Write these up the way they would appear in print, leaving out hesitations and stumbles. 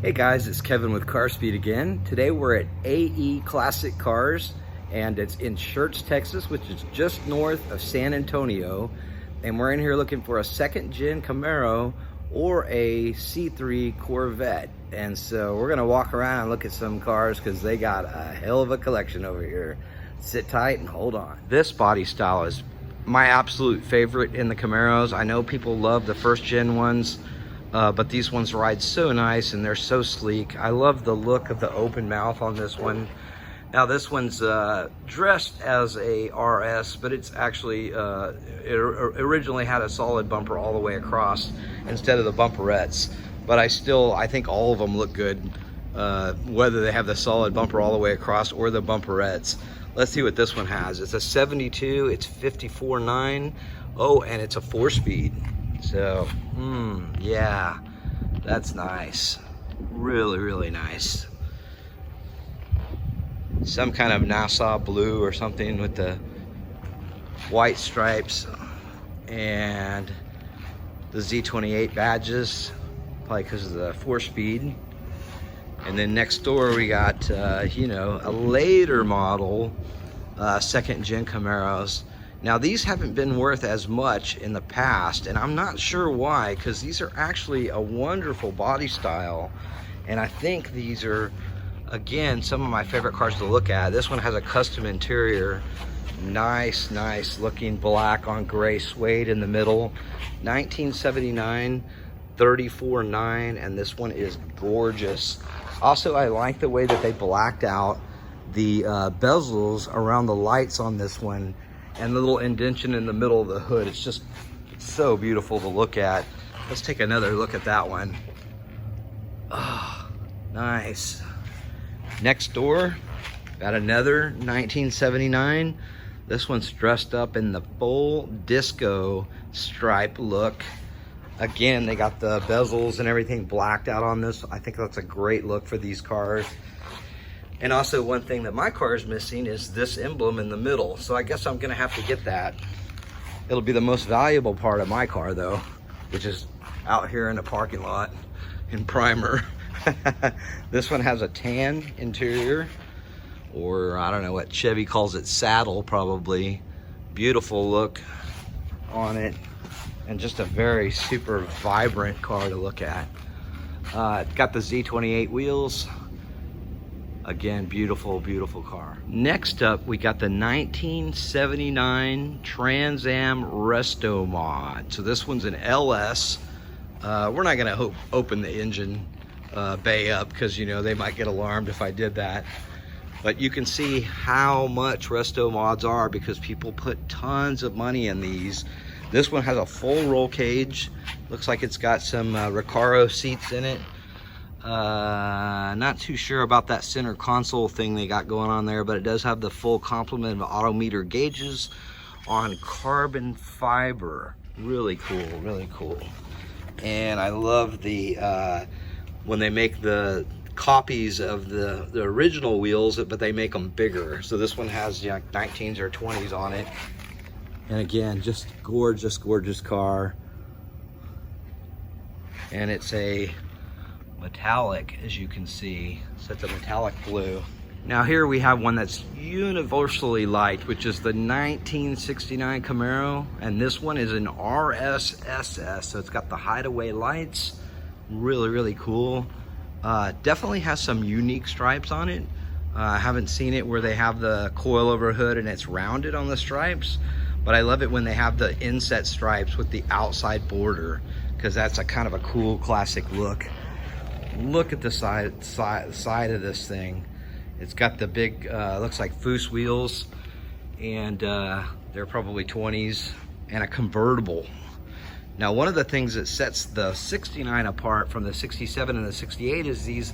Hey guys, it's Kevin with Car Speed again. Today we're at AE Classic Cars and it's in Schertz, Texas, which is just north of San Antonio. And we're in here looking for a second gen Camaro or a C3 Corvette. And so we're gonna walk around and look at some cars because they got a hell of a collection over here. Sit tight and hold on. This body style is my absolute favorite in the Camaros. I know people love the first gen ones. But these ones ride so nice and they're so sleek. I love the look of the open mouth on this one. Now this one's dressed as a RS, but it's actually, it originally had a solid bumper all the way across instead of the bumperettes. But I think all of them look good, whether they have the solid bumper all the way across or the bumperettes. Let's see what this one has. It's a 72, it's 54.9. Oh, and it's a 4-speed. So, yeah, that's nice. Really, really nice. Some kind of Nassau blue or something with the white stripes and the Z28 badges, probably because of the 4-speed. And then next door we got, you know, a later model second gen Camaros. Now these haven't been worth as much in the past, and I'm not sure why, because these are actually a wonderful body style, and I think these are, again, some of my favorite cars to look at. This one has a custom interior, nice looking black on gray suede in the middle, 1979, 34.9, and this one is gorgeous. Also, I like the way that they blacked out the bezels around the lights on this one, and the little indentation in the middle of the hood. It's just so beautiful to look at. Let's take another look at that one. Oh, nice. Next door, got another 1979. This one's dressed up in the full disco stripe look. Again, they got the bezels and everything blacked out on this. I think that's a great look for these cars. And also one thing that my car is missing is this emblem in the middle. So I guess I'm gonna have to get that. It'll be the most valuable part of my car though, which is out here in the parking lot in primer. This one has a tan interior, or I don't know what Chevy calls it, saddle probably. Beautiful look on it, and just a very super vibrant car to look at. It's got the Z28 wheels. Again, beautiful, beautiful car. Next up, we got the 1979 Trans Am Resto Mod. So this one's an LS. We're not gonna open the engine bay up because, you know, they might get alarmed if I did that. But you can see how much Resto Mods are because people put tons of money in these. This one has a full roll cage. Looks like it's got some Recaro seats in it. Not too sure about that center console thing they got going on there, but it does have the full complement of autometer gauges on carbon fiber. Really cool, really cool. And I love the when they make the copies of the original wheels, but they make them bigger. So this one has, you know, 19s or 20s on it. And again, just gorgeous, gorgeous car. And it's a metallic, as you can see, so it's a metallic blue. Now here we have one that's universally liked, which is the 1969 Camaro, and this one is an RSSS, so it's got the hideaway lights. Really, really cool. Definitely has some unique stripes on it. I haven't seen it where they have the coilover hood and it's rounded on the stripes, but I love it when they have the inset stripes with the outside border, because that's a kind of a cool classic look. Look at the side of this thing. It's got the big, looks like Foose wheels, and they're probably 20s, and a convertible. Now, one of the things that sets the 69 apart from the 67 and the 68 is these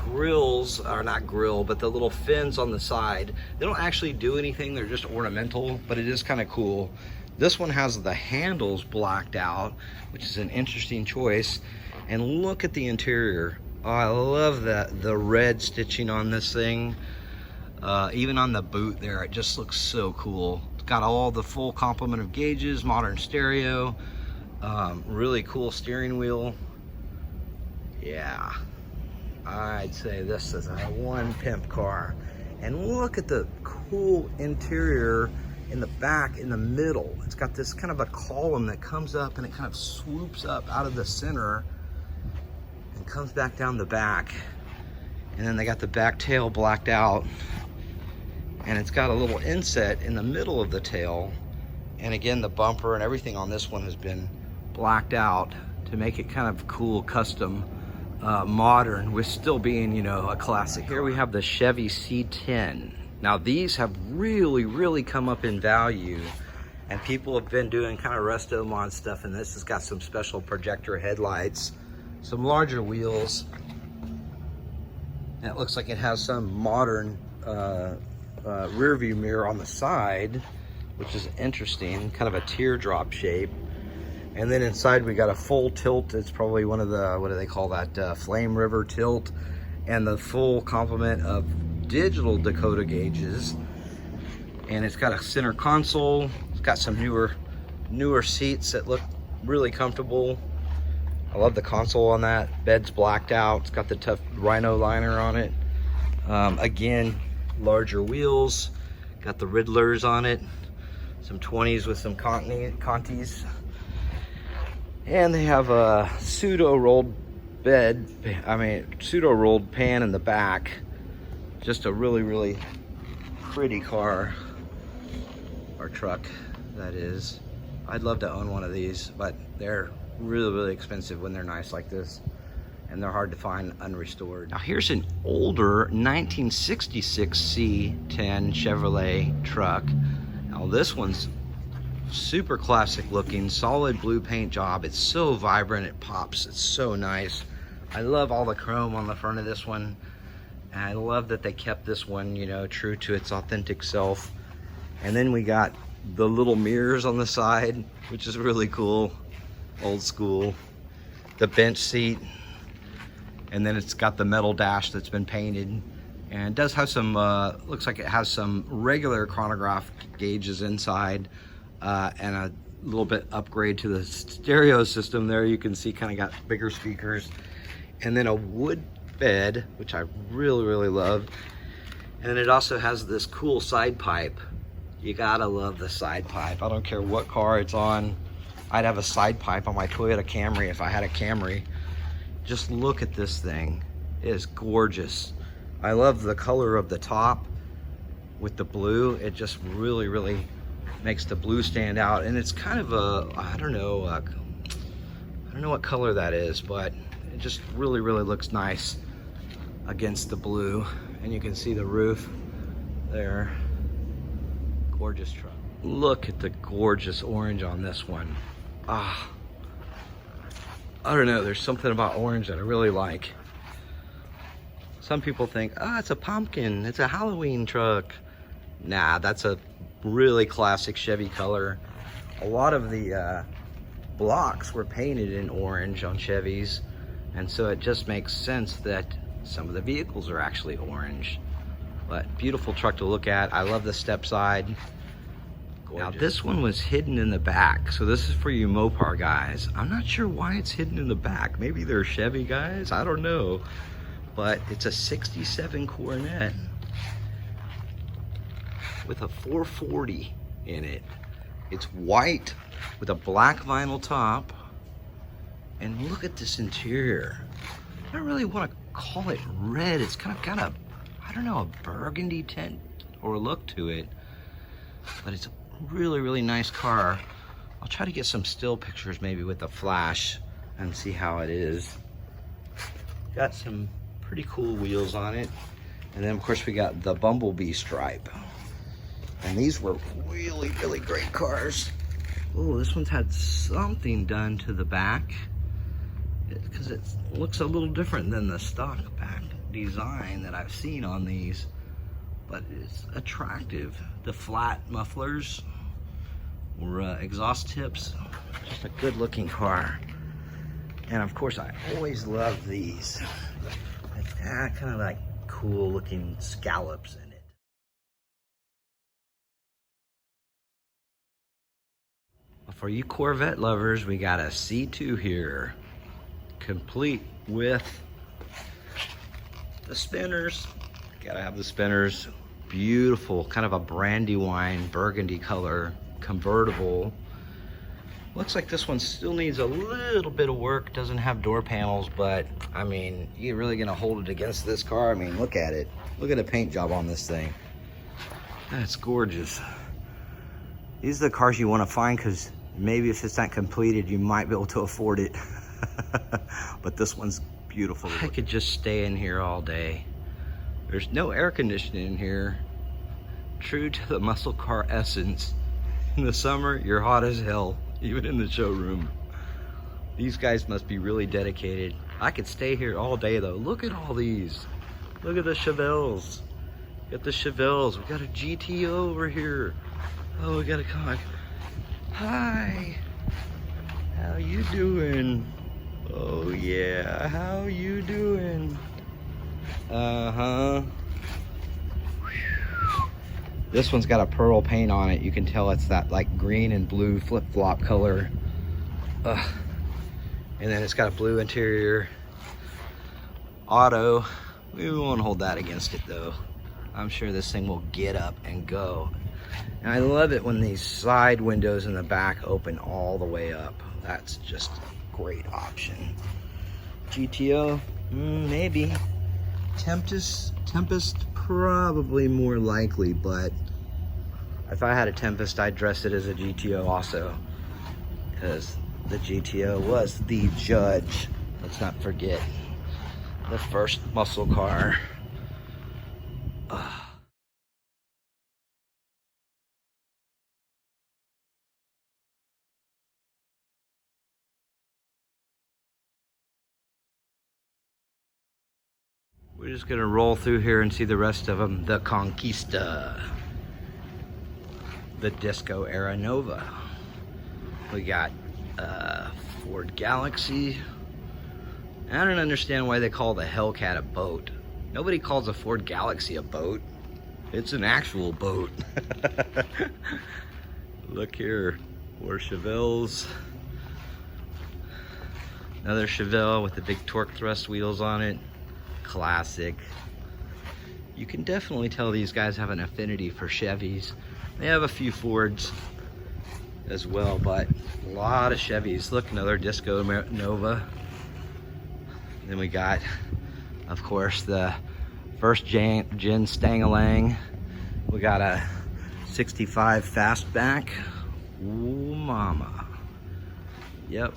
grills, are not grill, but the little fins on the side. They don't actually do anything, they're just ornamental, but it is kind of cool. This one has the handles blacked out, which is an interesting choice. And look at the interior. Oh, I love the red stitching on this thing. Even on the boot there, it just looks so cool. It's got all the full complement of gauges, modern stereo, really cool steering wheel. Yeah, I'd say this is a one pimp car. And look at the cool interior in the back, in the middle. It's got this kind of a column that comes up and it kind of swoops up out of the center and comes back down the back. And then they got the back tail blacked out. And it's got a little inset in the middle of the tail. And again, the bumper and everything on this one has been blacked out to make it kind of cool, custom, modern, with still being, you know, a classic. Here we have the Chevy C10. Now these have really come up in value, and people have been doing kind of resto mod stuff, and this has got some special projector headlights, some larger wheels, and it looks like it has some modern rear view mirror on the side, which is interesting, kind of a teardrop shape. And then inside we got a full tilt. It's probably one of the, what do they call that, Flame River tilt, and the full complement of digital Dakota gauges. And it's got a center console. It's got some newer seats that look really comfortable. I love the console on that. Bed's blacked out. It's got the tough Rhino liner on it. Again, larger wheels. Got the Riddlers on it. Some 20s with some Contis. And they have a pseudo rolled pan in the back. Just a really pretty car, or truck, that is. I'd love to own one of these, but they're really expensive when they're nice like this, and they're hard to find unrestored. Now here's an older 1966 C10 Chevrolet truck. Now this one's super classic looking, solid blue paint job. It's so vibrant, it pops, it's so nice. I love all the chrome on the front of this one. And I love that they kept this one, you know, true to its authentic self. And then we got the little mirrors on the side, which is really cool, old school. The bench seat, and then it's got the metal dash that's been painted. And it does have some, looks like it has some regular chronograph gauges inside, and a little bit upgrade to the stereo system there. You can see kind of got bigger speakers. And then a wood bed, which I really love. And it also has this cool side pipe. You gotta love the side pipe. I don't care what car it's on. I'd have a side pipe on my Toyota Camry if I had a Camry. Just look at this thing. It is gorgeous. I love the color of the top with the blue. It just really makes the blue stand out. And it's kind of a, I don't know what color that is, but it just really looks nice against the blue. And you can see the roof there. Gorgeous truck. Look at the gorgeous orange on this one. I don't know, there's something about orange that I really like. Some people think, it's a pumpkin, it's a Halloween truck. Nah, that's a really classic Chevy color. A lot of the blocks were painted in orange on Chevys, and so it just makes sense that some of the vehicles are actually orange. But beautiful truck to look at. I love the step side. Gorgeous. Now this one was hidden in the back, so this is for you Mopar guys. I'm not sure why it's hidden in the back. Maybe they're Chevy guys, I don't know. But it's a 67 Coronet with a 440 in it. It's white with a black vinyl top. And look at this interior. I don't really want to call it red. It's kind of got a, I don't know, a burgundy tint or look to it. But it's a really nice car. I'll try to get some still pictures maybe with a flash and see how it is. Got some pretty cool wheels on it. And then of course we got the Bumblebee stripe. And these were really great cars. Oh, this one's had something done to the back, because it looks a little different than the stock back design that I've seen on these, but it's attractive. The flat mufflers or exhaust tips, just a good looking car. And of course I always love these. It's kind of like cool looking scallops in it. For you Corvette lovers, we got a C2 here, complete with The spinners, gotta have the spinners. Beautiful, kind of a brandywine burgundy color convertible. Looks like this one still needs a little bit of work. Doesn't have door panels, but I mean, you're really gonna hold it against this car? I mean, look at it. Look at the paint job on this thing. That's gorgeous. These are the cars you want to find because maybe if it's not completed, you might be able to afford it. But this one's beautiful. I could just stay in here all day. There's no air conditioning in here. True to the muscle car essence. In the summer, you're hot as hell, even in the showroom. These guys must be really dedicated. I could stay here all day though. Look at all these. Look at the Chevelles. Got the Chevelles. We got a GTO over here. Oh, we got a con. Hi. How you doing? Oh yeah, how you doing? Uh-huh. This one's got a pearl paint on it. You can tell it's that like green and blue flip-flop color. And then it's got a blue interior. Auto. We won't hold that against it though. I'm sure this thing will get up and go. And I love it when these side windows in the back open all the way up. That's just a great option. GTO, maybe. Tempest, probably more likely, but if I had a Tempest, I'd dress it as a GTO also, because the GTO was the judge. Let's not forget the first muscle car. We're just gonna roll through here and see the rest of them. The Conquista, the Disco Era Nova. We got Ford Galaxy. I don't understand why they call the Hellcat a boat. Nobody calls a Ford Galaxy a boat. It's an actual boat. Look here, more Chevelles. Another Chevelle with the big torque thrust wheels on it. Classic. You can definitely tell these guys have an affinity for Chevys. They have a few Fords as well, but a lot of Chevys. Look, another Disco Nova. Then we got, of course, the first gen Stang-a-Lang. We got a 65 Fastback. Ooh, mama. Yep.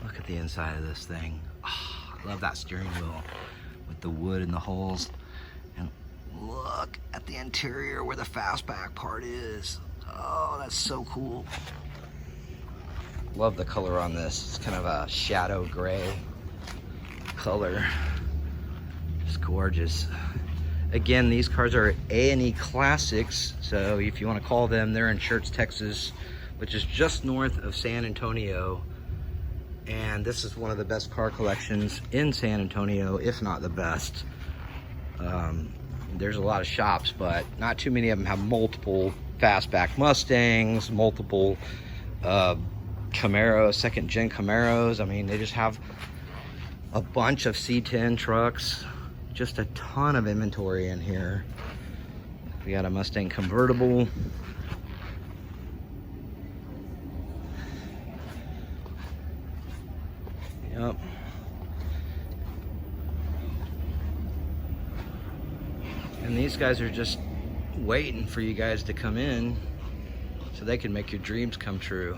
Look at the inside of this thing. Oh, I love that steering wheel with the wood and the holes. And look at the interior where the fastback part is. Oh, that's so cool. Love the color on this. It's kind of a shadow gray color. It's gorgeous. Again, these cars are A&E Classics. So if you want to call them, they're in Church, Texas, which is just north of San Antonio. And this is one of the best car collections in San Antonio, if not the best. There's a lot of shops, but not too many of them have multiple fastback Mustangs, multiple Camaro, second gen Camaros. I mean, they just have a bunch of C10 trucks, just a ton of inventory in here. We got a Mustang Convertible. Yep. And these guys are just waiting for you guys to come in so they can make your dreams come true.